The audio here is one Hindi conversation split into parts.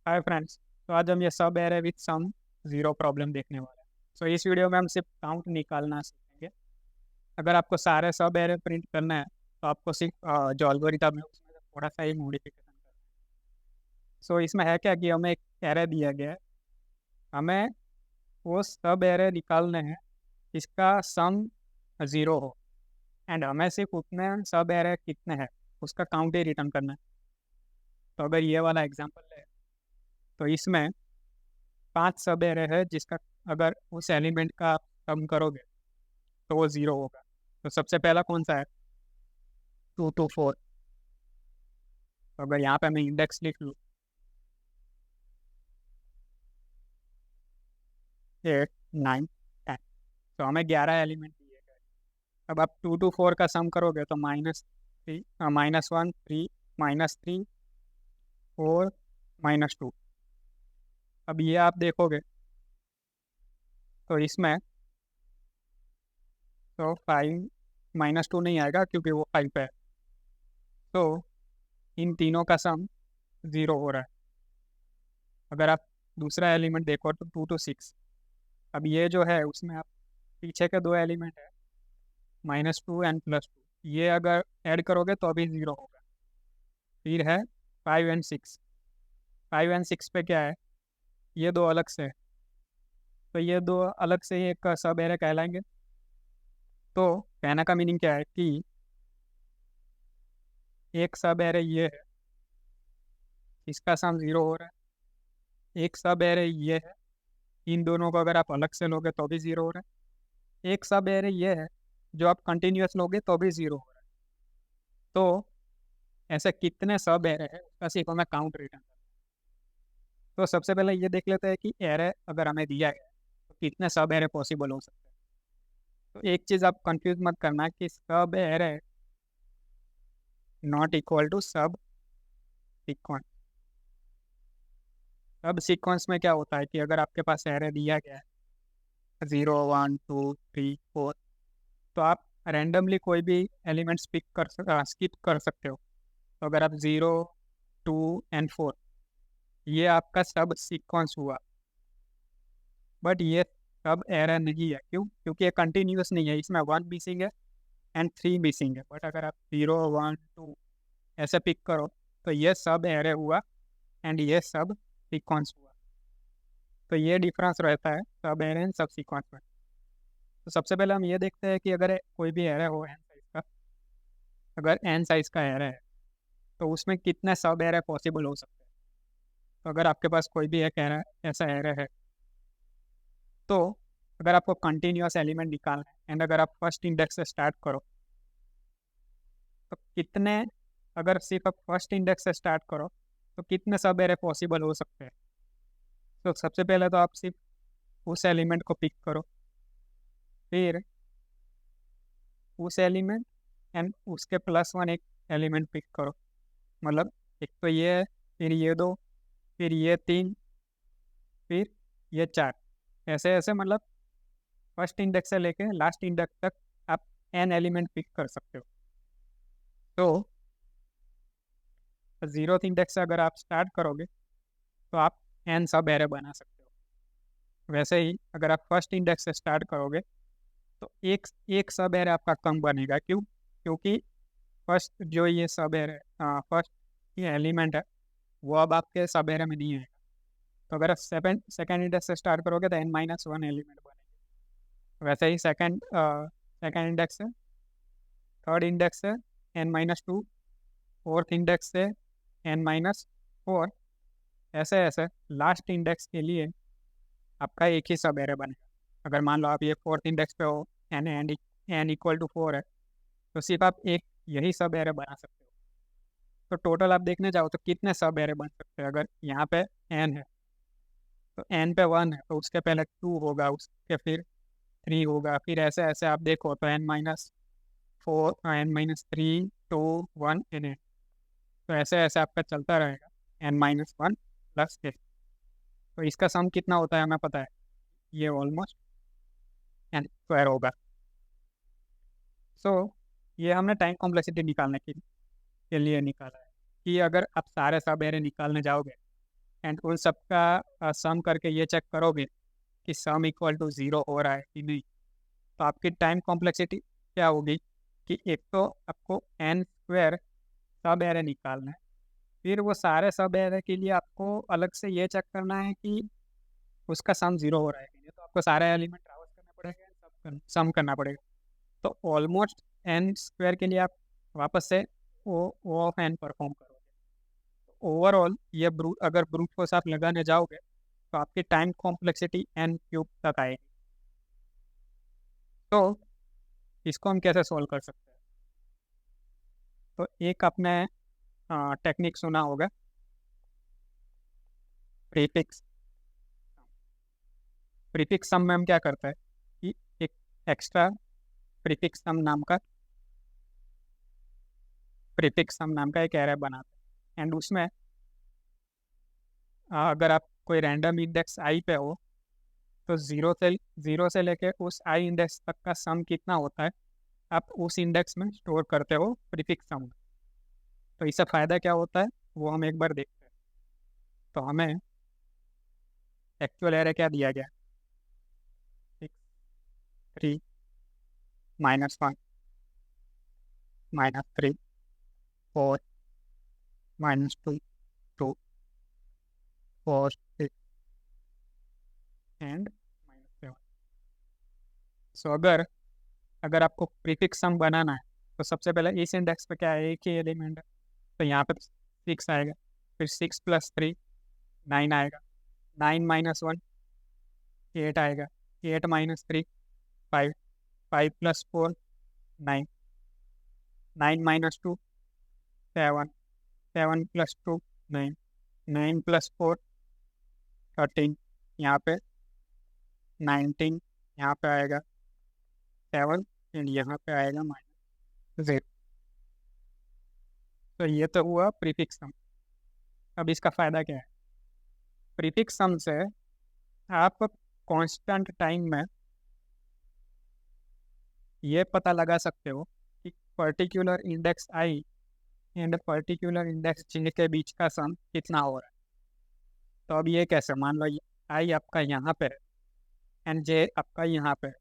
Hi friends. तो आज हम ये सब array with sum zero problem देखने वाले हैं। सो इस वीडियो में हम सिर्फ काउंट निकालना सीखेंगे। अगर आपको सारे सब एरे प्रिंट करना है तो आपको सिर्फ जो एल्गोरिथम है उसमें से थोड़ा सा ही मॉडिफिकेशन करना है। सो इसमें है क्या कि हमें एक एरे दिया गया है, हमें वो सब एरे निकालने हैं इसका सम ज़ीरो हो, एंड हमें सिर्फ उतने सब एरे कितने हैं उसका काउंट ही रिटर्न करना है। तो अगर ये वाला एग्जाम्पल है तो इसमें 5 सब एरे है जिसका अगर उस एलिमेंट का आप सम करोगे तो वो ज़ीरो होगा। तो सबसे पहला कौन सा है? 2 to 4। तो अगर यहाँ पे मैं इंडेक्स लिख लूँ 8 9 10, तो हमें 11 एलिमेंट दिए गए। अब आप 2 to 4 का सम करोगे तो -3 -1 3 -3 4 -2। अब ये आप देखोगे तो इसमें तो 5 -2 नहीं आएगा क्योंकि वो 5 पे है। तो इन तीनों का सम ज़ीरो हो रहा है। अगर आप दूसरा एलिमेंट देखो तो 2 to 6। अब ये जो है उसमें आप पीछे के दो एलिमेंट है -2 एंड +2, ये अगर ऐड करोगे तो अभी ज़ीरो होगा। फिर है 5 and 6। 5 and 6 पे क्या है? ये दो अलग से है, तो ये दो अलग से ही एक सब एरे कहलाएंगे। तो कहने का मीनिंग क्या है कि एक सब एरे ये है, इसका सम ज़ीरो हो रहा है। एक सब एरे ये है, इन दोनों को अगर आप अलग से लोगे तो भी ज़ीरो हो रहा है। एक सब एरे ये है जो आप कंटिन्यूस लोगे तो भी ज़ीरो हो रहा है। तो ऐसे कितने सब एरे है उसका सिर्फ हमें काउंट रिटर्न करना है। तो सबसे पहले ये देख लेते हैं कि एरे अगर हमें दिया गया है तो कितने सब एरे पॉसिबल हो सकते हैं। तो एक चीज़ आप कंफ्यूज मत करना कि सब एरे नॉट इक्वल टू सब सीक्वेंस। सब सीक्वेंस में क्या होता है कि अगर आपके पास एरे दिया गया है 0 1 2 3 4, तो आप रैंडमली कोई भी एलिमेंट्स पिक कर स्किप कर सकते हो। तो अगर आप 0 2 and 4, ये आपका सब सीक्वेंस हुआ। बट ये सब एरर नहीं है, क्यों? क्योंकि ये कंटिन्यूस नहीं है, इसमें 1 मिसिंग है एंड 3 मिसिंग है। बट अगर आप 0 1 2 ऐसे पिक करो तो ये सब एरर हुआ एंड ये सब सीक्वेंस हुआ। तो ये डिफरेंस रहता है सब एरर एंड सब सीक्वेंस में। तो सबसे पहले हम ये देखते हैं कि अगर कोई भी एरर हो एन साइज का, अगर एन साइज का एरर है तो उसमें कितने सब एरर पॉसिबल हो सकते हैं। तो अगर आपके पास कोई भी एक एरर ऐसा एरर है, तो अगर आपको कंटिन्यूस एलिमेंट निकालना है एंड अगर आप फर्स्ट इंडेक्स से स्टार्ट करो तो कितने, अगर सिर्फ आप फर्स्ट इंडेक्स से स्टार्ट करो तो कितने सब एरे पॉसिबल हो सकते हैं। तो सबसे पहले तो आप सिर्फ उस एलिमेंट को पिक करो, फिर उस एलिमेंट एंड उसके +1 एक एलिमेंट पिक करो। मतलब एक तो ये है, फिर ये दो, फिर ये तीन, फिर ये चार। ऐसे ऐसे मतलब फर्स्ट इंडेक्स से लेके लास्ट इंडेक्स तक आप एन एलिमेंट पिक कर सकते हो। तो जीरो इंडेक्स से अगर आप स्टार्ट करोगे तो आप एन सब एरे बना सकते हो। वैसे ही अगर आप फर्स्ट इंडेक्स से स्टार्ट करोगे तो एक एक सब एरे आपका कम बनेगा, क्यों? क्योंकि फर्स्ट जो ये सब एरे, फर्स्ट ये एलिमेंट है वो अब आपके सब एरे में नहीं है। तो अगर आप सेकेंड इंडेक्स से स्टार्ट करोगे तो n-1 एलिमेंट बनेंगे। वैसे ही सेकेंड इंडेक्स से, थर्ड इंडेक्स से n-2, फोर्थ इंडेक्स से n-4, ऐसे ऐसे लास्ट इंडेक्स के लिए आपका एक ही सब एरे बनेगा। अगर मान लो आप ये फोर्थ इंडेक्स पे हो, n=4 है, तो सिर्फ आप एक यही सब एरे बना सकते हो। तो टोटल आप देखने जाओ तो कितने सब एरे बन सकते हैं। अगर यहाँ पे n है तो n पे 1 है तो उसके पहले 2 होगा, उसके फिर 3 होगा, फिर ऐसे ऐसे आप देखो तो n-4 n-3 2 1 n। तो ऐसे ऐसे आपका चलता रहेगा n-1 प्लस n। तो इसका सम कितना होता है हमें पता है, ये ऑलमोस्ट n² होगा। सो ये हमने टाइम कॉम्प्लेक्सिटी निकालने के लिए निकाला है कि अगर आप सारे सब एरे निकालने जाओगे एंड उन सब का सम करके ये चेक करोगे कि सम इक्वल टू 0 हो रहा है कि नहीं, तो आपकी टाइम कॉम्प्लेक्सिटी क्या होगी कि एक तो आपको एन स्क्वायर सब एरे निकालना है, फिर वो सारे सब एरे के लिए आपको अलग से ये चेक करना है कि उसका सम 0 हो रहा है कि नहीं, तो आपको सारे एलिमेंट ट्रावर्स करना पड़ेगा, सब सम करना पड़ेगा। तो ऑलमोस्ट एन स्क्वायर के लिए आप वापस से ओ ऑफ एन परफॉर्म करोगे। ओवरऑल ये अगर ब्रूट फोर्स आप लगाने जाओगे तो आपकी टाइम कॉम्प्लेक्सिटी एन क्यूब तक आएगी। तो इसको हम कैसे सॉल्व कर सकते हैं? तो एक आपने टेक्निक सुना होगा, प्रीफिक्स। प्रीफिक्स सम में हम क्या करते हैं कि एक एक्स्ट्रा प्रीफिक्स सम नाम का एक एरे बनाते हैं, एंड उसमें अगर आप कोई रैंडम इंडेक्स आई पे हो तो ज़ीरो से लेके उस आई इंडेक्स तक का सम कितना होता है आप उस इंडेक्स में स्टोर करते हो प्रीफिक्स सम में। तो इससे फ़ायदा क्या होता है वो हम एक बार देखते हैं। तो हमें एक्चुअल एरे क्या दिया गया, 3 -1 -3 4 -2 2 4 6 एंड -7। सो अगर अगर आपको प्रीफिक्स सम बनाना है तो सबसे पहले इस इंडेक्स पे क्या है, एक ही एलिमेंट है, तो यहाँ पे 6 आएगा, फिर 6 + 3 9 आएगा, 9 - 1 8 आएगा, 8 - 3 5 5 + 4 9 9 - 2 7 7 + 2 9 9 + 4 13, यहाँ पे 19, यहाँ पे आएगा 7 एंड यहाँ पे आएगा -0। तो ये तो हुआ प्रीफिक्स सम। अब इसका फ़ायदा क्या है? प्रीफिक्स सम से आप कांस्टेंट टाइम में ये पता लगा सकते हो कि particular index I and particular index J के बीच का सम कितना हो रहा है। तो अब ये कैसे, मान लो आई आपका यहाँ पे है एंड जे आपका यहाँ पे है,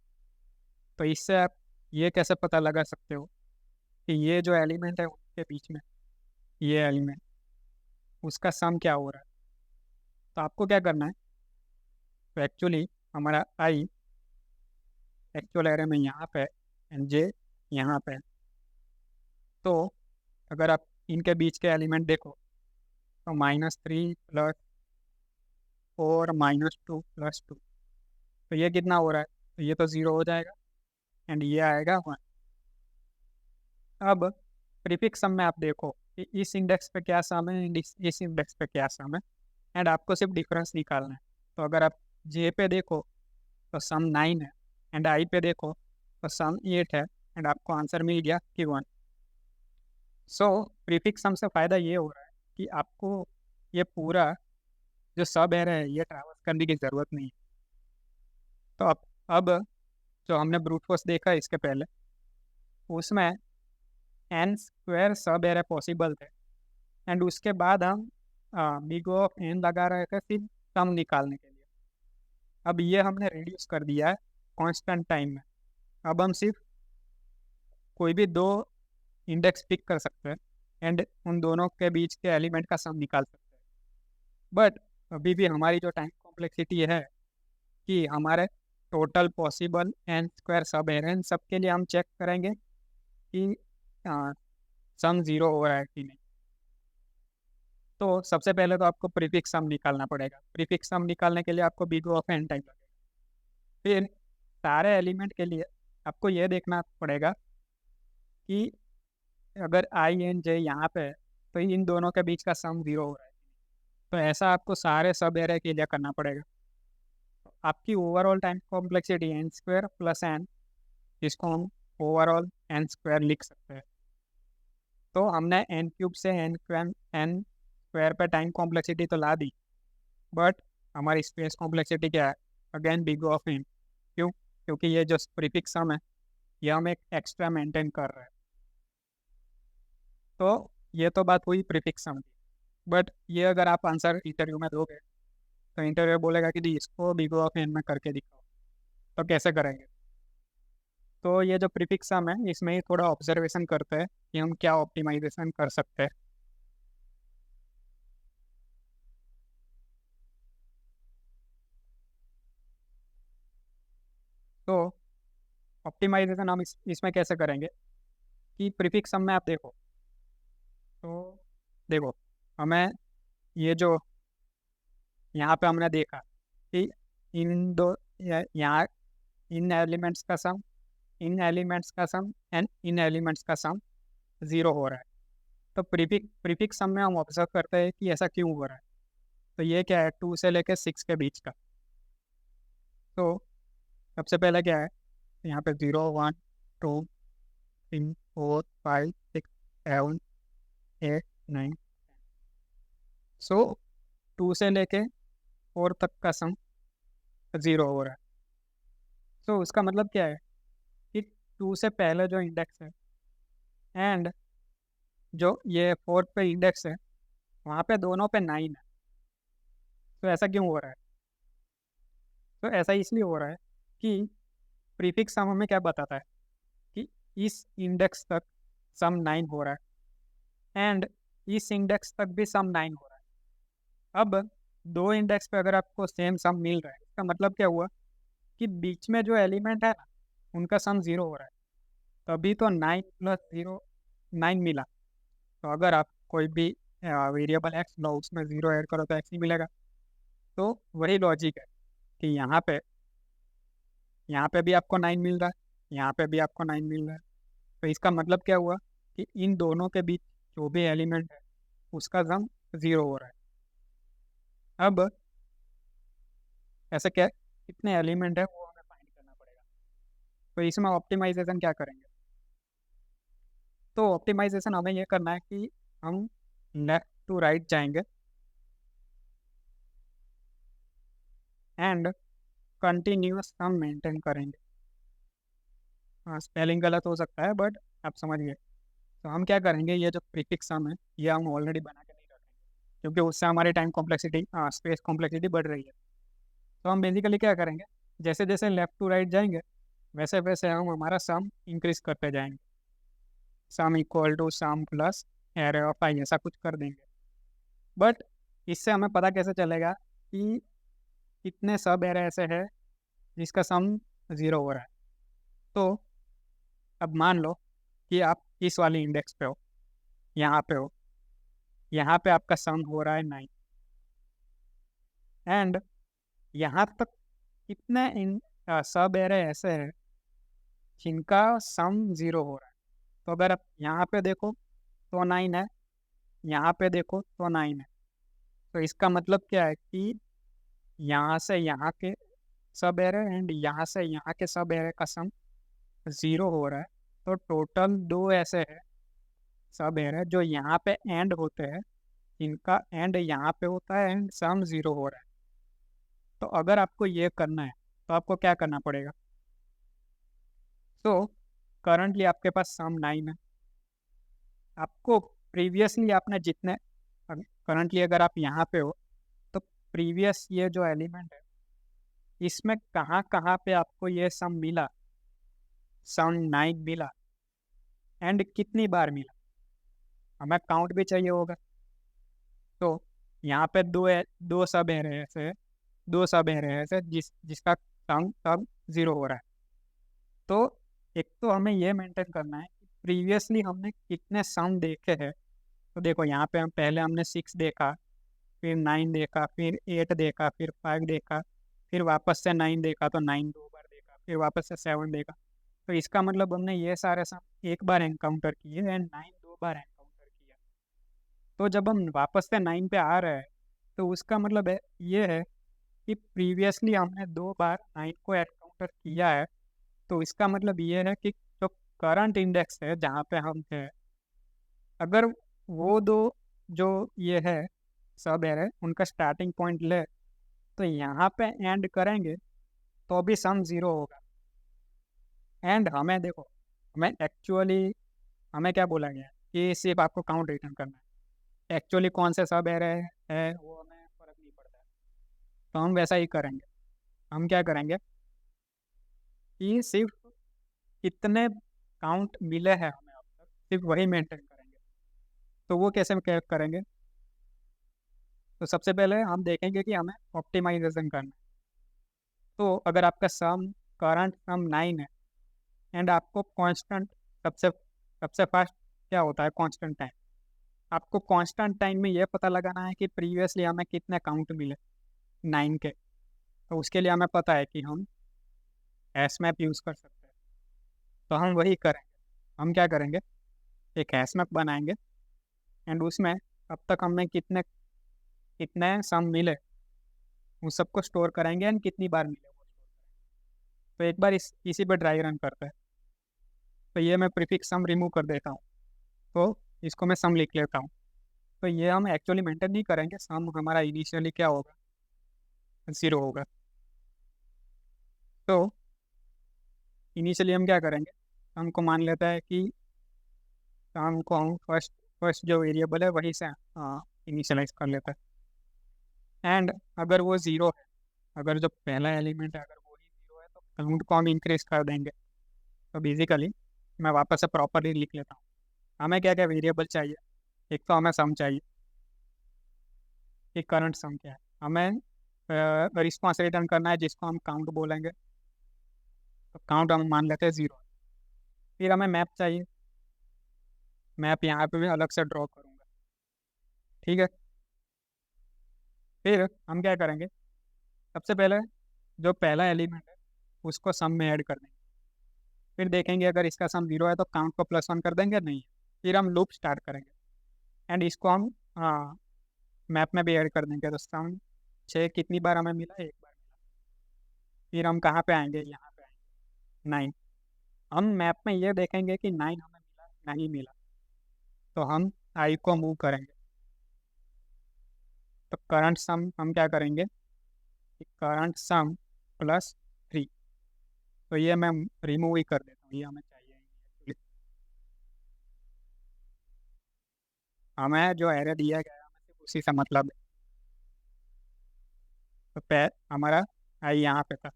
तो इससे आप ये कैसे पता लगा सकते हो कि ये जो एलिमेंट है उनके बीच में ये एलिमेंट उसका सम क्या हो रहा है? तो आपको क्या करना है, तो एक्चुअली हमारा आई एक्चुअल एरे में यहाँ पे एंड जे यहाँ पे है। तो अगर आप इनके बीच के एलिमेंट देखो तो -3 + 4 -2 + 2, तो ये कितना हो रहा है? तो ये तो 0 हो जाएगा एंड ये आएगा 1। अब प्रीफिक्स सम में आप देखो कि इस इंडेक्स पे क्या सम है एंड इस इंडेक्स पे क्या सम है, एंड आपको सिर्फ डिफरेंस निकालना है। तो अगर आप जे पे देखो तो सम 9 है एंड आई पे देखो तो सम 8 है एंड आपको आंसर मिल गया कि 1। सो प्रीफिक्स सम से फ़ायदा ये हो रहा है कि आपको ये पूरा जो सब एरे है ये ट्रैवर्स करने की ज़रूरत नहीं है। तो अब जो हमने ब्रूट फोर्स देखा इसके पहले, उसमें एन स्क्वायर सब एरे पॉसिबल थे एंड उसके बाद हम बिग ऑफ एन लगा रहे थे सिर्फ सम निकालने के लिए। अब ये हमने रिड्यूस कर दिया है कांस्टेंट टाइम में। अब हम सिर्फ कोई भी दो इंडेक्स पिक कर सकते हैं एंड उन दोनों के बीच के एलिमेंट का सम निकाल सकते हैं। बट अभी भी हमारी जो टाइम कॉम्प्लेक्सिटी है कि हमारे टोटल पॉसिबल एन स्क्वायर सब एरे हैं, सबके लिए हम चेक करेंगे कि सम 0 हो रहा है कि नहीं। तो सबसे पहले तो आपको प्रीफिक्स सम निकालना पड़ेगा। प्रीफिक्स सम निकालने के लिए आपको बिग ऑफ एन टाइम लगेगा। फिर सारे एलिमेंट के लिए आपको ये देखना पड़ेगा कि अगर आई एन जे यहाँ पे है तो इन दोनों के बीच का सम 0 हो रहा है। तो ऐसा आपको सारे सब एरे के लिए करना पड़ेगा। तो आपकी overall time complexity N square plus N, जिसको हम ओवरऑल एन स्क्वायर लिख सकते हैं। तो हमने एन क्यूब से एन स्क्वायर पे टाइम कॉम्प्लेक्सिटी तो ला दी, बट हमारी स्पेस कॉम्प्लेक्सिटी क्या है? Again big of N. क्यों? क्योंकि ये जो प्रीफिक्स सम है ये हम एक एक्स्ट्रा मेंटेन कर रहे हैं। तो ये तो बात हुई प्रीफिक्स सम की। बट ये अगर आप आंसर इंटरव्यू में दोगे तो इंटरव्यू बोलेगा कि जी इसको बिग ऑफ एन में करके दिखाओ, तो कैसे करेंगे? तो ये जो प्रीफिक्स सम है इसमें ही थोड़ा ऑब्जर्वेशन करते हैं कि हम क्या ऑप्टिमाइजेशन कर सकते हैं। तो ऑप्टिमाइजेशन हम इसमें कैसे करेंगे कि प्रीफिक्स सम में आप देखो, तो देखो हमें ये जो यहाँ पे हमने देखा कि इन दो यहाँ इन एलिमेंट्स का सम, इन एलिमेंट्स का सम एंड इन एलिमेंट्स का सम ज़ीरो हो रहा है। तो प्रीफिक्स सम में हम ऑब्जर्व करते हैं कि ऐसा क्यों हो रहा है। तो ये क्या है, 2 से लेके 6 के बीच का। तो सबसे पहले क्या है, यहाँ पे 0 1 2 3 4 5 6 7 8 9। सो 2 से लेके 4 तक का सम ज़ीरो हो रहा है। तो उसका मतलब क्या है कि 2 से पहले जो इंडेक्स है एंड जो ये 4 पे इंडेक्स है वहाँ पे दोनों पे 9 है। तो ऐसा क्यों हो रहा है? तो ऐसा इसलिए हो रहा है कि प्रीफिक्स सम हमें क्या बताता है कि इस इंडेक्स तक सम 9 हो रहा है एंड इस इंडेक्स तक भी सम 9 हो रहा है। अब दो इंडेक्स पे अगर आपको सेम सम मिल रहा है इसका मतलब क्या हुआ कि बीच में जो एलिमेंट है ना उनका सम ज़ीरो हो रहा है। तभी तो 9 प्लस 0 9 मिला। तो अगर आप कोई भी वेरिएबल एक्स लो उसमें ज़ीरो ऐड करो तो एक्स ही मिलेगा। तो वही लॉजिक है कि यहाँ पे भी आपको 9 मिल रहा है, यहाँ पे भी आपको 9 मिल रहा है। तो इसका मतलब क्या हुआ कि इन दोनों के बीच जो भी एलिमेंट है उसका सम ज़ीरो हो रहा है। अब ऐसे क्या कितने एलिमेंट है वो हमें फाइंड करना पड़ेगा। तो इसमें ऑप्टिमाइजेशन क्या करेंगे? तो ऑप्टिमाइजेशन हमें ये करना है कि हम लेफ्ट टू राइट जाएंगे एंड कंटिन्यूअस सम मेंटेन करेंगे। हाँ, स्पेलिंग गलत हो सकता है बट आप समझ गए। तो हम क्या करेंगे, ये जो प्रीफिक्स सम है ये हम ऑलरेडी बना के नहीं रखेंगे क्योंकि उससे हमारी टाइम कॉम्प्लेक्सिटी स्पेस कॉम्प्लेक्सिटी बढ़ रही है। तो हम बेसिकली क्या करेंगे, जैसे जैसे लेफ्ट टू राइट जाएंगे वैसे वैसे हम हमारा सम इंक्रीज करते जाएंगे। Sum equal to sum plus array of I ऐसा कुछ कर देंगे। बट इससे हमें पता कैसे चलेगा कि कितने सब एरे ऐसे है जिसका सम ज़ीरो हो रहा है? तो अब मान लो कि आप इस वाली इंडेक्स पे हो, यहाँ पे हो, यहाँ पे आपका सम हो रहा है 9 एंड यहाँ तक कितने इन सब एरे ऐसे हैं जिनका सम ज़ीरो हो रहा है? तो अगर आप यहाँ पे देखो तो 9 है, यहाँ पे देखो तो 9 है। तो इसका मतलब क्या है कि यहाँ से यहाँ के सब एरे एंड यहाँ से यहाँ के सब एरे का सम ज़ीरो हो रहा है। तो टोटल दो ऐसे है सब एरे जो यहाँ पे एंड होते हैं, इनका एंड यहाँ पे होता है एंड सम ज़ीरो हो रहा है। तो अगर आपको ये करना है तो आपको क्या करना पड़ेगा? तो करंटली आपके पास सम 9 है। आपको प्रीवियसली आपने जितने करंटली अगर आप यहाँ पे हो तो प्रीवियस ये जो एलिमेंट है इसमें कहाँ कहाँ पे आपको ये सम मिला, सम 9 मिला एंड कितनी बार मिला, हमें काउंट भी चाहिए होगा। तो यहाँ पे दो सब एरे ऐसे, दो सब एरे ऐसे जिसका सम सब ज़ीरो हो रहा है। तो एक तो हमें ये मेंटेन करना है कि प्रीवियसली हमने कितने सम देखे हैं। तो देखो यहाँ पे हम पहले हमने 6 देखा, फिर 9 देखा, फिर 8 देखा, फिर 5 देखा, फिर वापस से 9 देखा तो 9 दो बार देखा, फिर वापस से 7 देखा। तो इसका मतलब हमने ये सारे सम एक बार एनकाउंटर किए एंड 9 दो बार एनकाउंटर किया। तो जब हम वापस से 9 पे आ रहे हैं तो उसका मतलब है ये है कि प्रीवियसली हमने दो बार 9 को एनकाउंटर किया है। तो इसका मतलब ये है कि जो करंट इंडेक्स है जहाँ पे हम है, अगर वो दो जो ये है सब एरे उनका स्टार्टिंग पॉइंट ले तो यहाँ पे एंड करेंगे तो भी सम ज़ीरो होगा। एंड हमें देखो, हमें एक्चुअली हमें क्या बोला गया है कि सिर्फ आपको काउंट रिटर्न करना है। एक्चुअली कौन से सब एरे है वो हमें फ़र्क नहीं पड़ता है। तो हम वैसा ही करेंगे। हम क्या करेंगे कि सिर्फ कितने काउंट मिले हैं हमें अब तक, सिर्फ वही मेंटेन करेंगे। तो वो कैसे करेंगे? तो सबसे पहले हम देखेंगे कि हमें ऑप्टिमाइजेशन करना है। तो अगर आपका सम करंट सम 9 है एंड आपको कांस्टेंट, सबसे सबसे फास्ट क्या होता है कांस्टेंट टाइम। आपको कांस्टेंट टाइम में ये पता लगाना है कि प्रीवियसली हमें कितने काउंट मिले 9 के। तो उसके लिए हमें पता है कि हम हैश मैप यूज़ कर सकते हैं। तो हम वही करेंगे। हम क्या करेंगे, एक हैश मैप बनाएंगे एंड उसमें अब तक हमें कितने कितने सम मिले उस सबको स्टोर करेंगे एंड कितनी बार मिले वो स्टोर करेंगे। तो एक बार इसी पर ड्राई रन करते हैं। तो ये मैं प्रीफिक्स सम रिमूव कर देता हूँ। तो इसको मैं सम लिख लेता हूँ। तो ये हम एक्चुअली मेंटेन नहीं करेंगे, सम हमारा इनिशियली क्या होगा, 0 होगा। तो इनिशियली हम क्या करेंगे, सम को मान लेता है कि सम को हम फर्स्ट फर्स्ट जो वेरिएबल है वहीं से इनिशियलाइज कर लेता है। एंड अगर वो ज़ीरो है, अगर जो पहला एलिमेंट है अगर वो ही ज़ीरो है तो काउंट को हम इंक्रीज कर देंगे। तो बेसिकली मैं वापस से प्रॉपरली लिख लेता हूँ। हमें क्या क्या वेरिएबल चाहिए, एक तो हमें सम चाहिए, एक करंट सम क्या है, हमें रिस्पॉन्स रिटर्न करना है जिसको हम काउंट बोलेंगे। तो काउंट हम मान लेते हैं 0। फिर हमें मैप चाहिए, मैप यहाँ पे भी अलग से ड्रॉ करूँगा, ठीक है। फिर हम क्या करेंगे, सबसे पहले जो पहला एलिमेंट है उसको सम में ऐड कर देंगे। फिर देखेंगे अगर इसका सम 0 है तो काउंट को +1 कर देंगे, नहीं है। फिर हम लूप स्टार्ट करेंगे एंड इसको हम मैप में भी ऐड कर देंगे। तो सम 6 कितनी बार हमें मिला, एक बार मिला। फिर हम कहाँ पे आएंगे, यहाँ पे आएंगे 9। हम मैप में ये देखेंगे कि 9 हमें मिला नहीं मिला, तो हम आई को मूव करेंगे। तो करंट सम हम क्या करेंगे, करंट सम +3। तो ये मैं रिमूव ही कर देता हूँ, ये हमें चाहिए ही नहीं actually। हमें जो एरे दिया गया है हमें सिर्फ उसी से मतलब है। तो हमारा आई यहाँ पे था,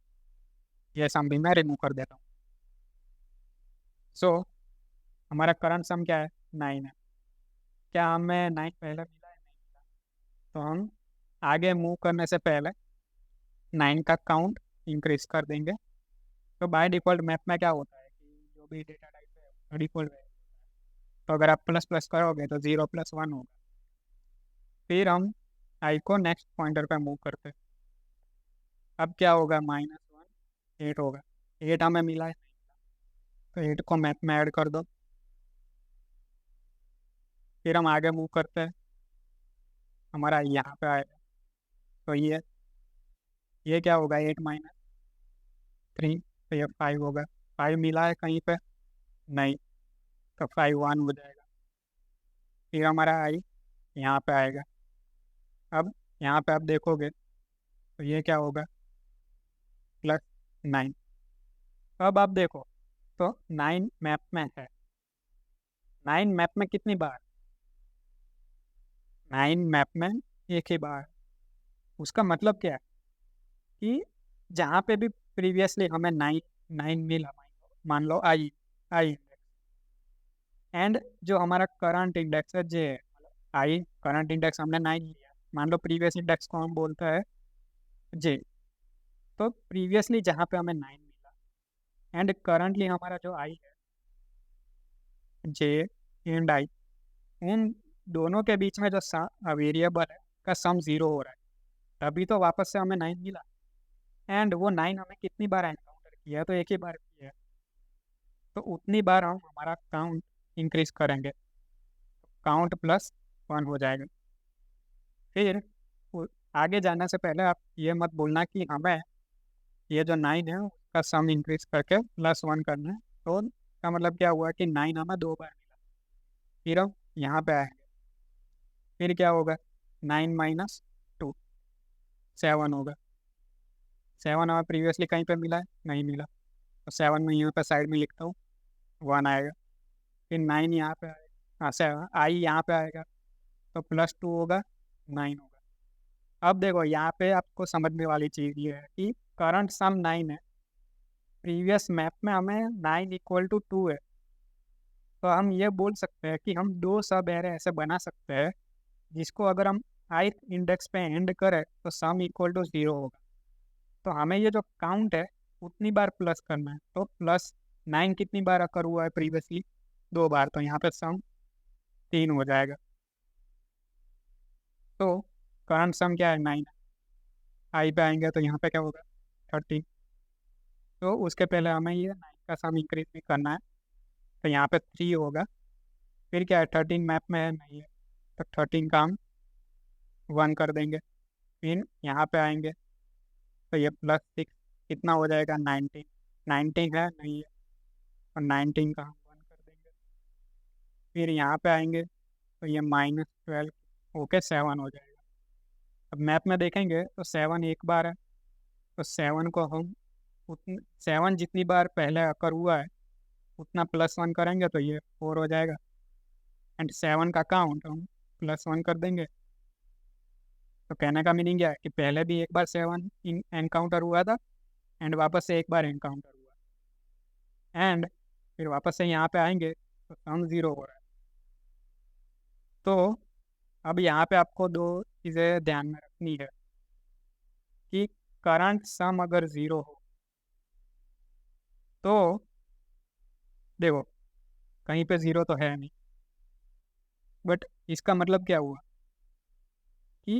ये सम भी मैं रिमूव कर देता हूँ। सो हमारा करंट सम क्या है, 9 है। क्या हमें 9 पहले मिला है, नहीं मिला। तो हम आगे मूव करने से पहले 9 का काउंट इंक्रीज कर देंगे। तो बाय डिफ़ॉल्ट मैप में क्या होता है कि जो भी डेटा टाइप है डिफ़ॉल्ट है। तो अगर आप प्लस प्लस करोगे तो 0 + 1 होगा। फिर हम आई को नेक्स्ट पॉइंटर पे मूव करते हैं। अब क्या होगा, -1 8 होगा। 8 हमें मिला है, तो 8 को मैप में ऐड कर दो। फिर हम आगे मूव करते हैं, हमारा यहाँ पे आएगा। तो ये क्या होगा, 8 - 3, तो ये 5 होगा। 5 मिला है कहीं पे, नहीं। तो 5 1 हो जाएगा। फिर हमारा आई यहाँ पे आएगा। अब यहाँ पे आप देखोगे तो ये क्या होगा, +9। अब आप देखो तो 9 मैप में है। 9 मैप में कितनी बार, 9 मैप में एक ही बार। उसका मतलब क्या है कि जहाँ पे भी प्रीवियसली हमें 9 9 मिला, मान लो आई आई एंड जो हमारा करंट इंडेक्स है जे, आई करंट इंडेक्स हमने 9 लिया, मान लो प्रीवियस इंडेक्स को हम बोलते हैं जे। तो प्रीवियसली जहाँ पे हमें 9 मिला एंड करंटली हमारा जो आई है जे एंड आई, उन दोनों के बीच में जो वेरिएबल है का सम 0 हो रहा है, तभी तो वापस से हमें 9 मिला। एंड वो 9 हमें कितनी बार एनकाउंटर किया है, तो एक ही बार किया है। तो उतनी बार हम हमारा काउंट इंक्रीज करेंगे, काउंट +1 हो जाएगा। फिर आगे जाने से पहले आप ये मत बोलना कि हमें ये जो 9 है उसका सम इंक्रीज करके +1 करना है। तो इसका मतलब क्या हुआ कि 9 हमें 2 बार मिला। फिर हम यहाँ पे आएंगे, फिर क्या होगा, 9 - 2 7 होगा। 7 हमें प्रीवियसली कहीं पे मिला है, नहीं मिला। तो 7 में यहाँ पे साइड में लिखता हूँ, 1 आएगा। फिर 9 यहाँ पे आएगा, हाँ 7 आई यहाँ पे आएगा। तो +2 होगा 9 होगा। अब देखो यहाँ पे आपको समझने वाली चीज़ ये है कि करंट सम 9 है, प्रीवियस मैप में हमें 9 = 2 है। तो हम ये बोल सकते हैं कि हम दो सब एरे ऐसे बना सकते हैं जिसको अगर हम ith इंडेक्स पे एंड करें तो सम = 0 होगा। तो हमें ये जो काउंट है उतनी बार प्लस करना है। तो +9 कितनी बार अकर हुआ है प्रीवियसली? 2 बार। तो यहाँ पे सम 3 हो जाएगा। तो करंट सम क्या है? 9 है। आई पे आएंगे तो यहाँ पे क्या होगा? 13। तो उसके पहले हमें ये 9 का सम इंक्रीज भी करना है। तो यहाँ पे 3 होगा। फिर क्या है? 13 मैप में है नहीं है, तो 13 का हम 1 कर देंगे। फिर यहाँ पे आएंगे तो ये +6 कितना हो जाएगा? 19। 19 है नहीं है, और 19 का हम 1 कर देंगे। फिर यहाँ पे आएंगे तो ये -12 होके 7 हो जाएगा। अब मैप में देखेंगे तो 7 एक बार है, तो 7 को हम उतनी 7 जितनी बार पहले अकर हुआ है उतना +1 करेंगे तो ये 4 हो जाएगा। एंड 7 का काउंट हम +1 कर देंगे। तो कहने का मीनिंग क्या है कि पहले भी एक बार 7 एनकाउंटर हुआ था, एंड वापस से एक बार एनकाउंटर हुआ, एंड फिर वापस से यहाँ पे आएंगे तो सम 0 हो रहा है। तो अब यहाँ पे आपको दो चीज़ें ध्यान में रखनी है कि करंट सम अगर 0 हो तो देखो कहीं पे 0 तो है नहीं, बट इसका मतलब क्या हुआ कि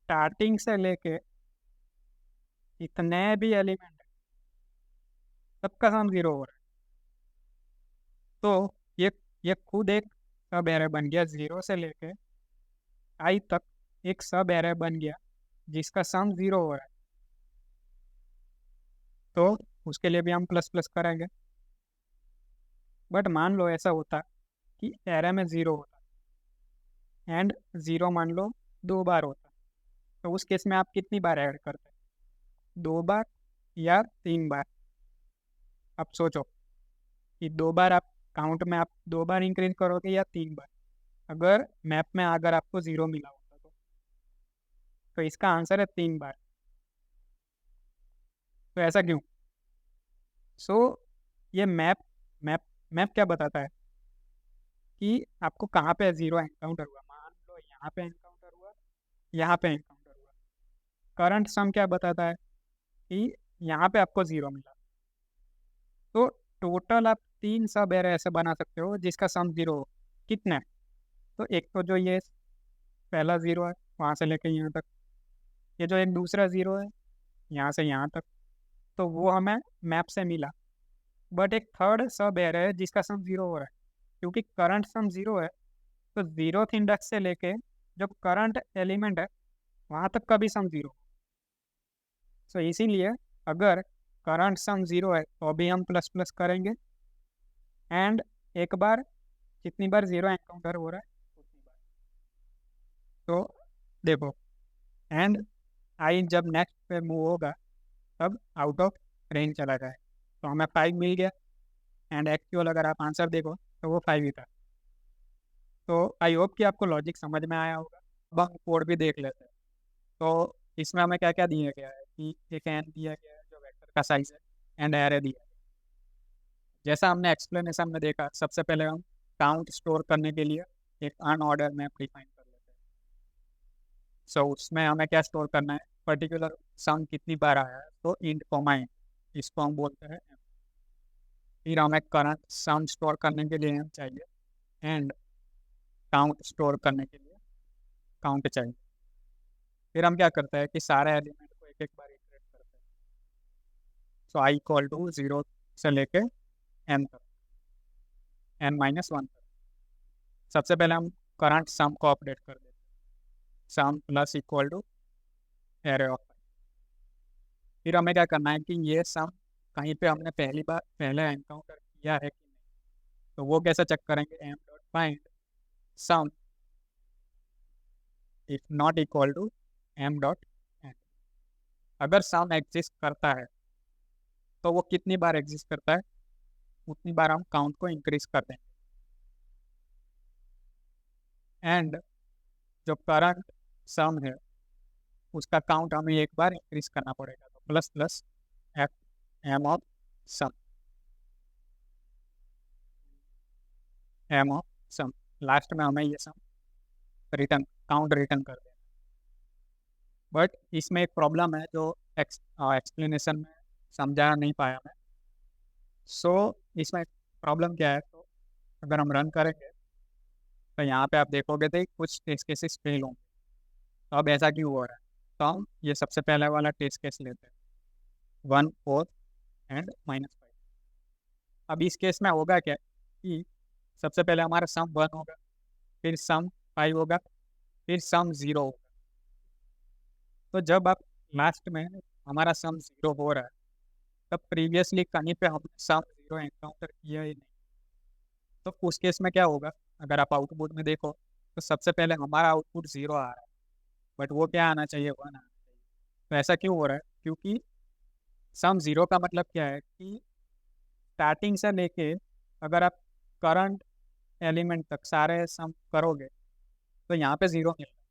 स्टार्टिंग से लेके इतने भी एलिमेंट है सबका सम 0 हो रहा है। तो ये खुद एक सब एरे बन गया, 0 से लेके आई तक एक सब एरे बन गया जिसका सम 0 हो रहा है। तो उसके लिए भी हम प्लस प्लस करेंगे। बट मान लो ऐसा होता कि एरे में 0 होता एंड 0 मान लो 2 बार होता, तो उस केस में आप कितनी बार ऐड करते? 2 बार या 3 बार? अब सोचो कि 2 बार आप काउंट में आप 2 बार इंक्रीज करोगे या 3 बार? अगर मैप में अगर आपको 0 मिला होता तो इसका आंसर है 3 बार। तो ऐसा क्यों? सो ये मैप मैप क्या बताता है कि आपको कहाँ पे 0 एनकाउंटर हुआ। मान लो यहाँ पे एनकाउंटर हुआ, यहाँ पे एनकाउंटर हुआ। करंट सम क्या बताता है कि यहाँ पे आपको 0 मिला। तो टोटल आप 3 सब एरे ऐसे बना सकते हो जिसका सम 0 हो। कितने? तो एक तो जो ये पहला 0 है वहाँ से लेके यहाँ तक, ये जो एक दूसरा 0 है यहाँ से यहाँ तक, तो वो हमें मैप से मिला। बट एक थर्ड सब एरे है जिसका सम 0 हो रहा है, क्योंकि करंट सम 0 है। तो 0th इंडेक्स से लेके जो करंट एलिमेंट है वहाँ तक का भी सम 0। सो इसीलिए अगर करंट सम 0 है तो भी हम प्लस प्लस करेंगे, एंड एक बार जितनी बार 0 एनकाउंटर हो रहा है उतनी बार। तो देखो, एंड आई जब नेक्स्ट पे मूव होगा तब आउट ऑफ रेंज चला जाए। तो हमें 5 मिल गया, एंड एक्चुअल अगर आप आंसर देखो तो वो 5 ही था। तो आई होप कि आपको लॉजिक समझ में आया होगा। अब हम कोड भी देख लेते हैं। तो इसमें हमें क्या क्या दिया गया है कि एक एन दिया गया है जो वेक्टर का साइज है, एंड एरे दिया है। जैसा हमने एक्सप्लेनेशन में देखा, सबसे पहले हम काउंट स्टोर करने के लिए एक अनऑर्डर मैप डिफाइन कर लेते हैं। सो उसमें हमें क्या स्टोर करना है? पर्टिकुलर सम कितनी बार आया है, तो इंट कॉमा इंट, इसको हम बोलते हैं। फिर हमें करंट सम स्टोर करने के लिए हम चाहिए, एंड काउंट स्टोर करने के लिए काउंट चाहिए। फिर हम क्या करते हैं कि सारे एलिमेंट को एक एक बार इटरेट करते हैं। सो i = 0 से लेके n तक, n-1 तक। सबसे पहले हम करंट सम को अपडेट कर देते हैं, sum plus equal to array of. फिर हमें क्या करना है कि ये सम कहीं पे हमने पहली बार पहले एनकाउंटर किया है कि नहीं, तो वो कैसे चेक करेंगे? m.find sum if not equal to m.end। अगर सम एग्जिस्ट करता है तो वो कितनी बार एग्जिस्ट करता है उतनी बार हम काउंट को इंक्रीज कर देंगे। एंड जो करंट सम है उसका काउंट हमें एक बार इंक्रीज करना पड़ेगा, तो plus plus F M of sum, M of sum, last में हमें ये सम रिटर्न काउंट रिटर्न कर देना। बट इसमें एक प्रॉब्लम है जो एक्सप्लेनेशन में समझा नहीं पाया मैं। सो इसमें प्रॉब्लम क्या है, तो अगर हम रन करेंगे तो यहाँ पे आप देखोगे तो कुछ टेस्ट केसेस फेल होंगे। तो अब ऐसा क्यों हो रहा है, तो हम ये सबसे पहले वाला टेस्ट केस लेते हैं, 1/4 एंड -5। अब इस केस में होगा क्या कि सबसे पहले हमारा सम 1 होगा, फिर सम 5 होगा, फिर सम 0 होगा। तो जब आप लास्ट में हमारा सम 0 हो रहा है, तब प्रीवियसली कहीं पे हमने सम 0 एनकाउंटर किया ही नहीं। तो उस केस में क्या होगा, अगर आप आउटपुट में देखो तो सबसे पहले हमारा आउटपुट 0 आ रहा है, बट वो क्या आना चाहिए, 1 आना चाहिए। तो ऐसा क्यों हो रहा है, क्योंकि सम 0 का मतलब क्या है कि स्टार्टिंग से लेके अगर आप करंट एलिमेंट तक सारे सम करोगे तो यहाँ पे 0 मिल रहा है।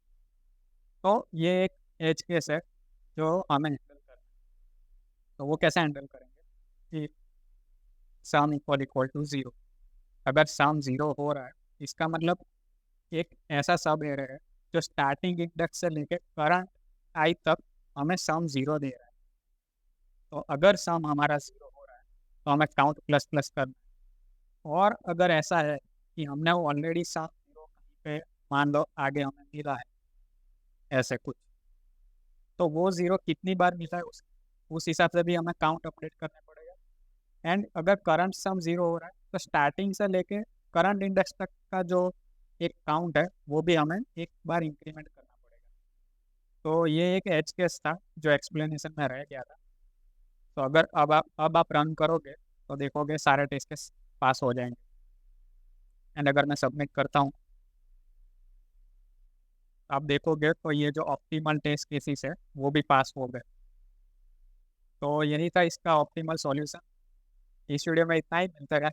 तो ये एक एज केस है जो हमें हैंडल करना है। तो वो कैसे हैंडल करेंगे कि सम इक्वल टू 0। अगर सम 0 हो रहा है, इसका मतलब एक ऐसा सब एरे है जो स्टार्टिंग इंडेक्स से लेके करंट आई तक हमें सम 0 दे रहा है। तो अगर सम हमारा 0 हो रहा है तो हमें काउंट प्लस प्लस करना है। और अगर ऐसा है कि हमने ऑलरेडी सम 0 कहीं पे मान लो आगे हमें मिला है ऐसे कुछ, तो वो 0 कितनी बार मिला है उस हिसाब से भी हमें काउंट अपडेट करना पड़ेगा। एंड अगर करंट सम 0 हो रहा है तो स्टार्टिंग से लेके करंट इंडेक्स तक का जो एक काउंट है वो भी हमें एक बार इंक्रीमेंट करना पड़ेगा। तो ये एक एज केस था जो एक्सप्लेनेशन में रह गया था। तो अगर अब आप रन करोगे तो देखोगे सारे टेस्ट केस पास हो जाएंगे। एंड अगर मैं सबमिट करता हूँ, आप देखोगे तो ये जो ऑप्टिमल टेस्ट केसेस है वो भी पास हो गए। तो यही था इसका ऑप्टिमल सॉल्यूशन। इस वीडियो में इतना ही, मिलता है।